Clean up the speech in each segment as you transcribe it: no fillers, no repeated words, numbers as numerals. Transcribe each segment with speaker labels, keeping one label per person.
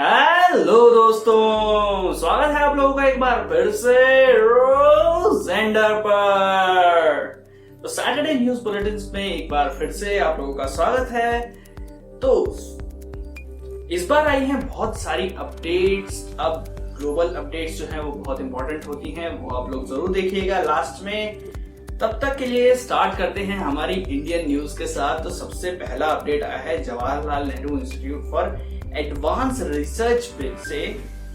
Speaker 1: Hello दोस्तों, स्वागत है आप लोगों का एक बार फिर से रोजेंडर पर। तो सैटरडे न्यूज बुलेटिन में एक बार फिर से आप लोगों का स्वागत है। तो इस बार आई हैं बहुत सारी अपडेट्स। अब ग्लोबल अपडेट्स जो हैं वो बहुत इंपॉर्टेंट होती हैं, वो आप लोग जरूर देखिएगा लास्ट में। तब तक के लिए स्टार्ट करते हैं हमारी इंडियन न्यूज के साथ। तो सबसे पहला अपडेट आया है Jawaharlal Nehru institute for advance research से।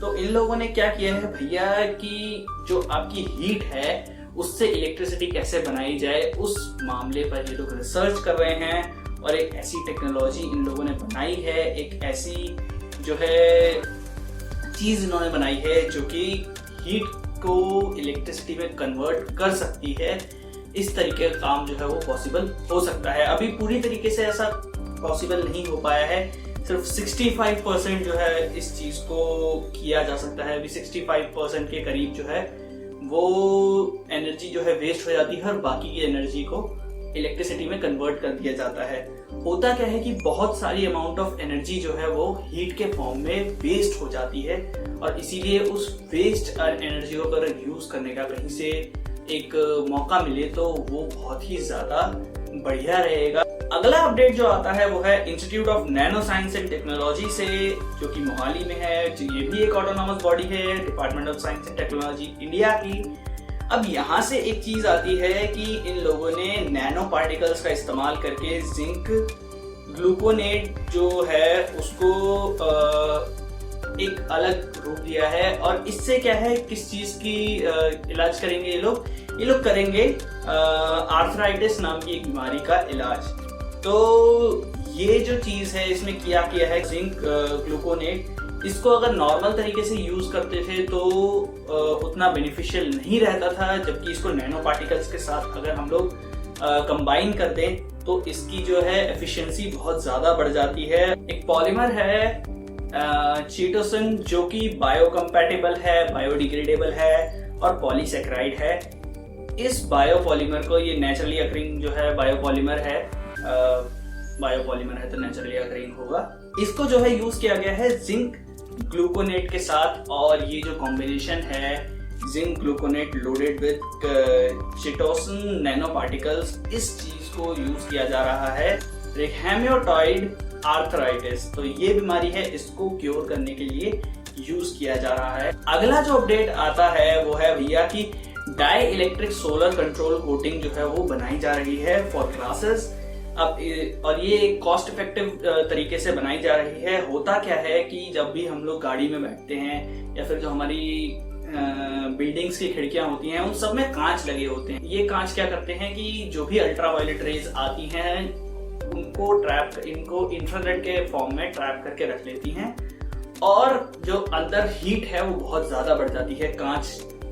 Speaker 1: तो इन लोगों ने क्या किया है भैया कि जो आपकी हीट है उससे इलेक्ट्रिसिटी कैसे बनाई जाए उस मामले पर ये लोग रिसर्च कर रहे हैं। और एक ऐसी टेक्नोलॉजी इन लोगों ने बनाई है, एक ऐसी जो है चीज इन्होंने बनाई है जो कि हीट को इलेक्ट्रिसिटी में कन्वर्ट कर सकती है। इस तरीके का काम जो है वो पॉसिबल हो सकता है। अभी पूरी तरीके से ऐसा पॉसिबल नहीं हो पाया है, सिर्फ 65% जो है इस चीज को किया जा सकता है। अभी 65% के करीब जो है वो एनर्जी जो है वेस्ट हो जाती है और बाकी की एनर्जी को इलेक्ट्रिसिटी में कन्वर्ट कर दिया जाता है। होता क्या है कि बहुत सारी अमाउंट ऑफ एनर्जी जो है वो हीट के फॉर्म में वेस्ट हो जाती है और इसीलिए उस वेस्ट एनर्जी को अगर यूज करने का कहीं से एक मौका मिले तो वो बहुत ही ज्यादा बढ़िया रहेगा। अगला अपडेट जो आता है वो है institute of nano science and technology से, जो कि मोहाली में है। ये भी एक ऑटोनॉमस बॉडी है, department of science and technology India की। अब यहाँ से एक चीज आती है कि इन लोगों ने नैनो पार्टिकल्स का इस्तेमाल करके जिंक ग्लूकोनेट जो है उसको एक अलग रूप दिया है। और इससे क्या है, किस चीज की इलाज करेंगे ये लोग करेंगे आर्थराइटिस नाम की एक बीमारी का इलाज। तो ये जो चीज है इसमें किया है जिंक ग्लूकोनेट। इसको अगर नॉर्मल तरीके से यूज करते थे तो उतना बेनिफिशियल नहीं रहता था, जबकि इसको नैनो पार्टिकल्स के साथ अगर हम लोग कंबाइन कर दें तो इसकी जो है एफिशिएंसी बहुत ज्यादा बढ़ जाती है। एक पॉलीमर है चीटोसिन जो कि बायोकम्पैटिबल है, बायोडिग्रेडेबल है और पॉलीसैकेराइड है। इस बायोपॉलीमर को, ये नेचुरली अकरिंग जो है बायोपॉलीमर है तो नेचुरली अकरिंग होगा। इसको जो है यूज किया गया है जिंक ग्लूकोनेट के साथ। और ये जो कॉम्बिनेशन है zinc gluconate loaded with chitosan nano particles, इस चीज को यूज किया जा रहा है हेमियोटॉइड आर्थराइटिस। तो ये बीमारी है, इसको क्योर करने के लिए यूज किया जा रहा है। अगला जो अपडेट आता है वो है भैया कि dielectric solar control coating जो है वो बनाई जा रही है फॉर ग्लासेस। अब और ये कॉस्ट इफेक्टिव तरीके से बनाई जा रही है। होता क्या है कि जब भी हम लोग गाड़ी में बैठते हैं या फिर जो हमारी बिल्डिंग्स की खिड़कियां होती हैं उन सब में कांच लगे होते हैं। ये कांच क्या करते हैं कि जो भी अल्ट्रावायलेट रेज आती हैं इनको इंफ्रारेड के फॉर्म में ट्रैप करके रख लेती हैं और जो अंदर हीट है वो बहुत ज्यादा बढ़ जाती है। कांच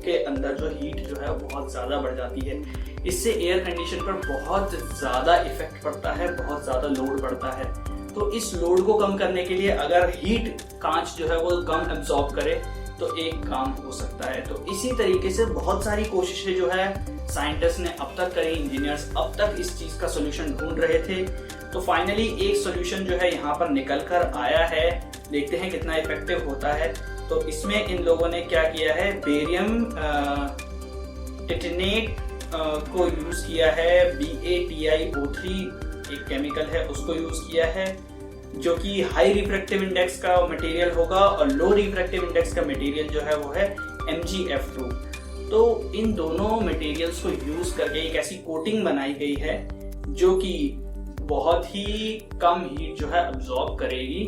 Speaker 1: के अंदर जो हीट जो है वो बहुत ज्यादा बढ़ जाती है। इससे एयर कंडीशन पर बहुत ज्यादा इफेक्ट पड़ता है, बहुत ज्यादा लोड पड़ता है। तो इस लोड को कम करने के लिए अगर हीट कांच जो है वो कम एब्जॉर्ब करे तो एक काम हो सकता है। तो इसी तरीके से बहुत सारी कोशिशें जो है साइंटिस्ट ने अब तक करी, इंजीनियर्स अब तक इस चीज का सोल्यूशन ढूंढ रहे थे। तो फाइनली एक सोल्यूशन जो है यहाँ पर निकल कर आया है। देखते हैं कितना इफेक्टिव होता है। तो इसमें इन लोगों ने क्या किया है, बेरियम टिटेनेट को यूज किया है। BaTiO3 एक केमिकल है, उसको यूज किया है जो कि हाई रिफ्रैक्टिव इंडेक्स का मटेरियल होगा और लो रिफ्रैक्टिव इंडेक्स का मटेरियल जो है वो है MgF2। तो इन दोनों मटेरियल्स को यूज करके एक ऐसी कोटिंग बनाई गई है जो कि बहुत ही कम हीट जो है अब्सॉर्ब करेगी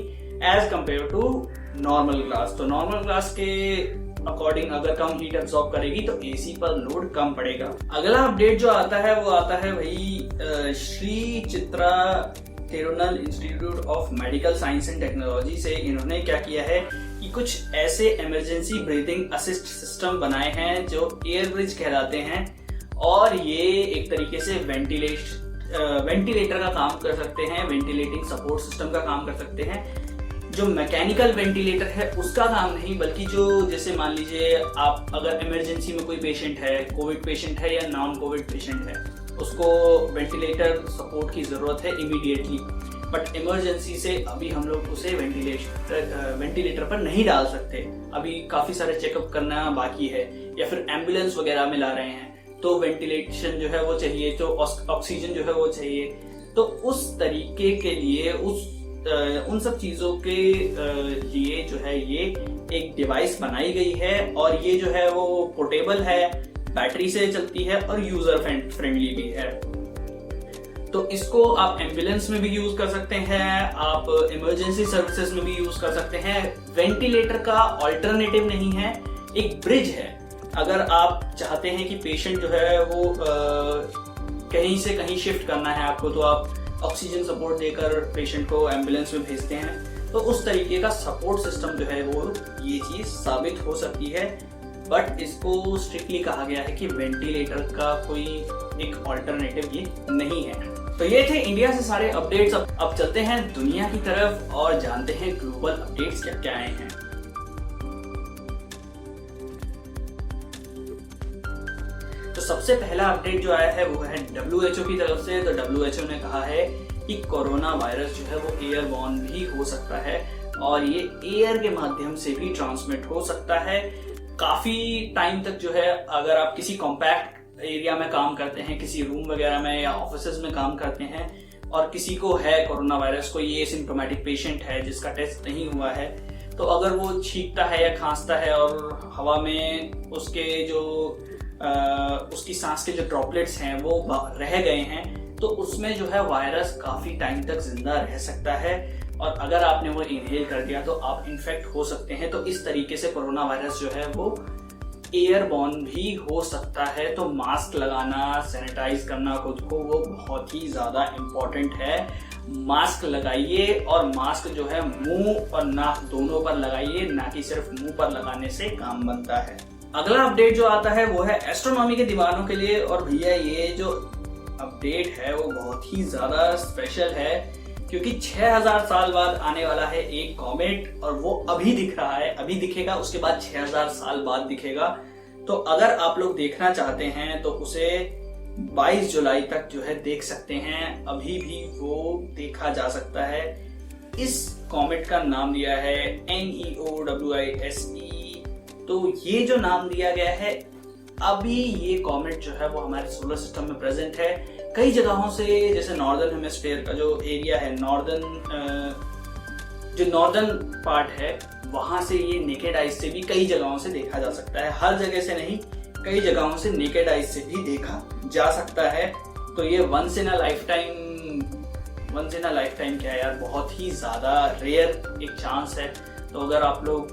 Speaker 1: as compare to normal glass. तो नॉर्मल ग्लास के अकॉर्डिंग अगर कम हीट अब्सॉर्ब करेगी तो एसी पर लोड कम पड़ेगा। अगला अपडेट जो आता है वो आता है भाई Shri Chitra Thirunal institute of medical science and technology से। इन्होंने क्या किया है कि कुछ ऐसे इमरजेंसी ब्रीथिंग असिस्ट सिस्टम बनाए हैं जो एयर ब्रिज कहलाते हैं और ये एक तरीके से वेंटिलेटर का काम कर सकते हैं, वेंटिलेटिंग सपोर्ट सिस्टम का काम कर सकते हैं। जो मैकेनिकल वेंटिलेटर है उसका काम नहीं, बल्कि जो जैसे मान लीजिए आप अगर इमरजेंसी में कोई पेशेंट है, कोविड पेशेंट है या नॉन कोविड पेशेंट है, उसको वेंटिलेटर सपोर्ट की जरूरत है इमीडिएटली, बट इमरजेंसी से अभी हम लोग उसे वेंटिलेटर पर नहीं डाल सकते। अभी काफी सारे चेकअप करना बाकी है, या फिर एम्बुलेंस वगैरह में ला रहे हैं तो वेंटिलेशन जो है वो चाहिए, तो ऑक्सीजन जो है वो चाहिए। तो उस तरीके के लिए उन सब चीजों के लिए जो है ये एक डिवाइस बनाई गई है, और ये जो है वो पोर्टेबल है, बैटरी से चलती है और यूजर फ्रेंडली भी है। तो इसको आप एम्बुलेंस में भी यूज कर सकते हैं, आप इमरजेंसी सर्विसेज में भी यूज कर सकते हैं। वेंटिलेटर का ऑल्टरनेटिव नहीं है, एक ब्रिज है। अगर आप चाहते हैं कि पेशेंट जो है वो कहीं से कहीं शिफ्ट करना है आपको, तो आप ऑक्सीजन सपोर्ट देकर पेशेंट को एम्बुलेंस में भेजते हैं। तो उस तरीके का सपोर्ट सिस्टम जो है वो ये चीज साबित हो सकती है। बट इसको स्ट्रिक्टली कहा गया है कि वेंटिलेटर का कोई एक ऑल्टरनेटिव ये नहीं है। तो ये थे इंडिया से सारे अपडेट्स। अब चलते हैं दुनिया की तरफ और जानते हैं ग्लोबल अपडेट्स क्या क्या आए हैं। तो सबसे पहला अपडेट जो आया है वो है WHO की तरफ से। तो WHO ने कहा है कि कोरोना वायरस जो है वो एयरबॉर्न भी हो सकता है, और ये एयर के माध्यम से भी ट्रांसमिट हो सकता है। काफी टाइम तक जो है, अगर आप किसी कॉम्पैक्ट एरिया में काम करते हैं, किसी रूम वगैरह में या ऑफिसेज में काम करते हैं, और किसी को है कोरोना वायरस, को ये सिम्प्टोमेटिक पेशेंट है जिसका टेस्ट नहीं हुआ है, तो अगर वो छींकता है या खांसता है और हवा में उसकी सांस के जो ड्रॉपलेट्स हैं वो रह गए हैं, तो उसमें जो है वायरस काफी टाइम तक जिंदा रह सकता है, और अगर आपने वो इनहेल कर दिया तो आप इन्फेक्ट हो सकते हैं। तो इस तरीके से कोरोना वायरस जो है वो एयरबॉर्न भी हो सकता है। तो मास्क लगाना, सैनिटाइज करना खुद को, वो बहुत ही ज्यादा इम्पोर्टेंट है। मास्क लगाइए, और मास्क जो है मुंह और नाक दोनों पर लगाइए, ना कि सिर्फ मुंह पर लगाने से काम बनता है। अगला अपडेट जो आता है वो है एस्ट्रोनॉमी के दीवानों के लिए। और भैया ये जो अपडेट है वो बहुत ही ज्यादा स्पेशल है, क्योंकि 6000 साल बाद आने वाला है एक कॉमेट, और वो अभी दिख रहा है, अभी दिखेगा, उसके बाद 6000 साल बाद दिखेगा। तो अगर आप लोग देखना चाहते हैं तो उसे 22 जुलाई तक जो है देख सकते हैं, अभी भी वो देखा जा सकता है। इस कॉमेट का नाम दिया है NEOWISE। तो ये जो नाम दिया गया है, अभी ये कॉमेट जो है वो हमारे सोलर सिस्टम में प्रेजेंट है कई जगहों से, जैसे नॉर्दर्न हेमिस्फीयर का जो एरिया है, जो नॉर्दर्न पार्ट है, वहां से ये नेकेड आइज से भी कई जगहों से देखा जा सकता है। हर जगह से नहीं, कई जगहों से नेकेड आइज से भी देखा जा सकता है। तो ये once in a life time क्या है यार, बहुत ही ज्यादा रेयर एक चांस है। तो अगर आप लोग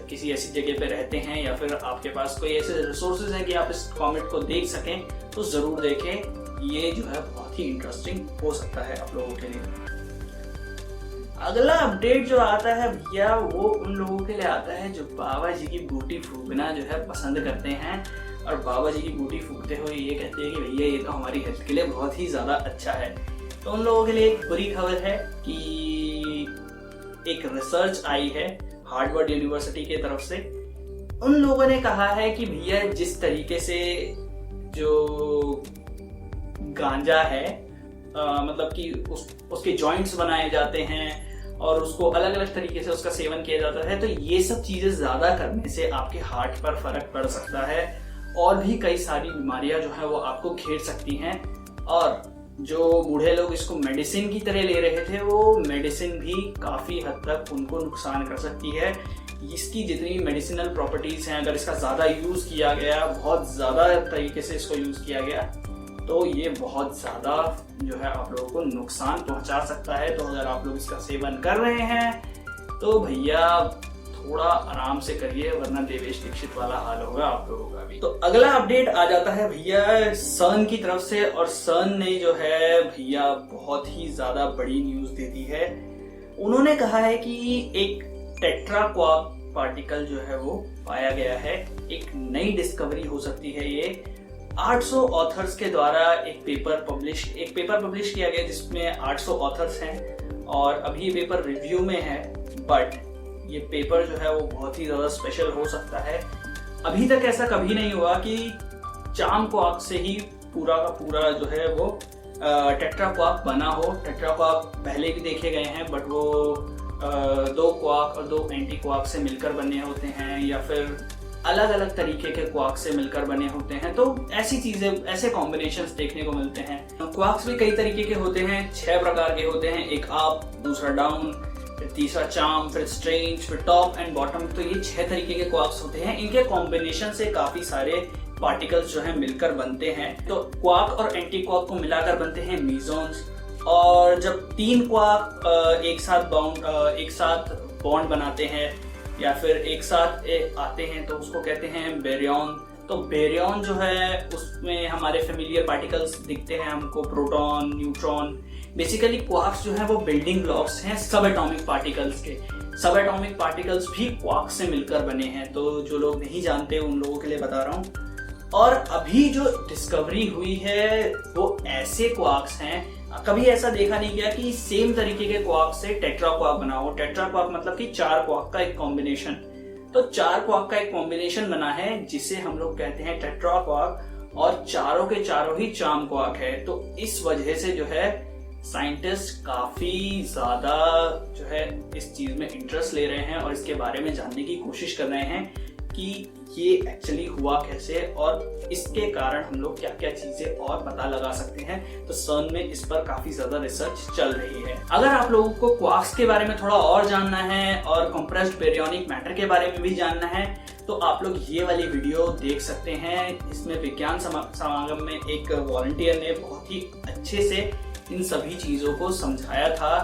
Speaker 1: किसी ऐसी जगह पे रहते हैं, या फिर आपके पास कोई ऐसे रिसोर्सेज हैं कि आप इस कॉमेट को देख सकें, तो जरूर देखें। ये जो है बहुत ही इंटरेस्टिंग हो सकता है आप लोगों के लिए। अगला अपडेट जो आता है भैया, वो उन लोगों के लिए आता है जो बाबा जी की बूटी फूकना जो है पसंद करते हैं, और बाबा जी की बूटी फूकते हुए ये कहते हैं कि भैया ये तो हमारी हेल्थ के लिए बहुत ही ज्यादा अच्छा है। तो उन लोगों के लिए एक बुरी खबर है कि एक रिसर्च आई है हार्वर्ड यूनिवर्सिटी के तरफ से। उन लोगों ने कहा है कि भैया जिस तरीके से जो गांजा है, मतलब कि उसके जॉइंट्स बनाए जाते हैं और उसको अलग अलग तरीके से उसका सेवन किया जाता है, तो ये सब चीजें ज्यादा करने से आपके हार्ट पर फर्क पड़ सकता है, और भी कई सारी बीमारियां जो है वो आपको घेर सकती हैं। और जो बूढ़े लोग इसको मेडिसिन की तरह ले रहे थे, वो मेडिसिन भी काफी हद तक उनको नुकसान कर सकती है। इसकी जितनी मेडिसिनल प्रॉपर्टीज हैं, अगर इसका ज्यादा यूज किया गया, बहुत ज्यादा तरीके से इसको यूज किया गया, तो ये बहुत ज्यादा जो है आप लोगों को नुकसान पहुंचा सकता है। तो अगर आप लोग इसका सेवन कर रहे हैं तो भैया थोड़ा आराम से करिए, वरना देवेश दीक्षित वाला हाल होगा आप लोगों का भी। तो अगला अपडेट आ जाता है भैया सन की तरफ से, और सन ने जो है भैया बहुत ही ज्यादा बड़ी न्यूज दे दी है। उन्होंने कहा है कि एक टेट्राक्वार्क पार्टिकल जो है वो पाया गया है, एक नई डिस्कवरी हो सकती है ये। 800 ऑथर्स के द्वारा एक पेपर पब्लिश किया गया जिसमें 800 ऑथर्स हैं, और अभी ये पेपर रिव्यू में है। बट ये पेपर जो है वो बहुत ही ज्यादा स्पेशल हो सकता है। अभी तक ऐसा कभी नहीं हुआ कि चाम क्वार्क से ही पूरा का पूरा जो है वो टेट्रा क्वार्क बना हो। टेट्रा क्वार्क पहले भी देखे गए हैं, बट वो 2 क्वार्क और 2 एंटी क्वार्क से मिलकर बने होते हैं, या फिर अलग अलग तरीके के क्वार्क से मिलकर बने होते हैं। तो ऐसी चीजें, ऐसे कॉम्बिनेशंस देखने को मिलते हैं। क्वार्क्स भी कई तरीके के होते हैं, 6 प्रकार के होते हैं। एक अप, दूसरा डाउन, फिर तीसरा चार्म, फिर स्ट्रेंज, फिर टॉप एंड बॉटम। तो ये 6 तरीके के क्वार्क्स होते हैं। इनके कॉम्बिनेशन से काफी सारे पार्टिकल्स जो है मिलकर बनते हैं। तो क्वार्क और एंटी क्वार्क को मिलाकर बनते हैं मीजॉन्स। और जब 3 क्वार्क एक साथ बॉन्ड बनाते हैं या फिर एक साथ आते हैं तो उसको कहते हैं बेरियन। तो बेरियन जो है उसमें हमारे फेमिलियर पार्टिकल्स दिखते हैं हमको, प्रोटॉन, न्यूट्रॉन। बेसिकली क्वार्क्स जो है वो बिल्डिंग ब्लॉक्स हैं सब एटॉमिक पार्टिकल्स के। सब एटॉमिक पार्टिकल्स भी क्वार्क से मिलकर बने हैं। तो जो लोग नहीं जानते उन लोगों के लिए बता रहा हूँ। और अभी जो डिस्कवरी हुई है वो ऐसे क्वार्क्स हैं, कभी ऐसा देखा नहीं गया कि सेम तरीके के क्वार्क से टेट्रा क्वार्क बना हो। टेट्रा क्वार्क मतलब कि 4 क्वार्क का एक कॉम्बिनेशन। तो 4 क्वार्क का एक कॉम्बिनेशन बना है जिसे हम लोग कहते हैं टेट्रा क्वार्क, और चारों के चारों ही चार्म क्वार्क है। तो इस वजह से जो है साइंटिस्ट काफी ज्यादा जो है इस चीज में इंटरेस्ट ले रहे हैं और इसके बारे में जानने की कोशिश कर रहे हैं कि ये एक्चुअली हुआ कैसे और इसके कारण हम लोग क्या क्या चीजें और पता लगा सकते हैं। तो सर्न में इस पर काफी ज्यादा रिसर्च चल रही है। अगर आप लोगों को क्वार्क्स के बारे में थोड़ा और जानना है और कंप्रेस्ड बेरियोनिक मैटर के बारे में भी जानना है तो आप लोग ये वाली वीडियो देख सकते हैं। इसमें विज्ञान समागम में एक वॉलंटियर ने बहुत ही अच्छे से इन सभी चीजों को समझाया था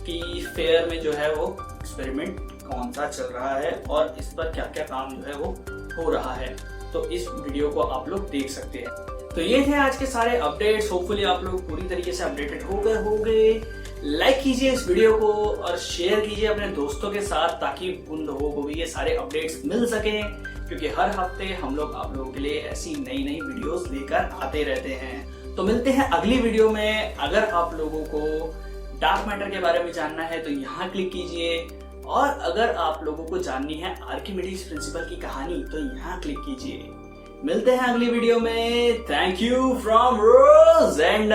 Speaker 1: कि फेयर में जो है वो एक्सपेरिमेंट कौन सा चल रहा है और इस पर क्या क्या काम जो है वो हो रहा है। तो इस वीडियो को आप लोग देख सकते हैं। तो ये थे आज के सारे अपडेट्स। होपफुली आप लोग पूरी तरीके से अपडेटेड हो गए। लाइक कीजिए इस वीडियो को और शेयर कीजिए अपने दोस्तों के साथ ताकि उन लोगों को भी ये सारे अपडेट्स मिल सके, क्योंकि हर हफ्ते हम लोग आप लोगों के लिए ऐसी नई नई वीडियोस लेकर आते रहते हैं। तो मिलते हैं अगली वीडियो में। अगर आप लोगों को डार्क मैटर के बारे में जानना है तो यहाँ क्लिक कीजिए, और अगर आप लोगों को जाननी है आर्किमिडीज प्रिंसिपल की कहानी तो यहाँ क्लिक कीजिए। मिलते हैं अगली वीडियो में। Thank you from रोजेंडर।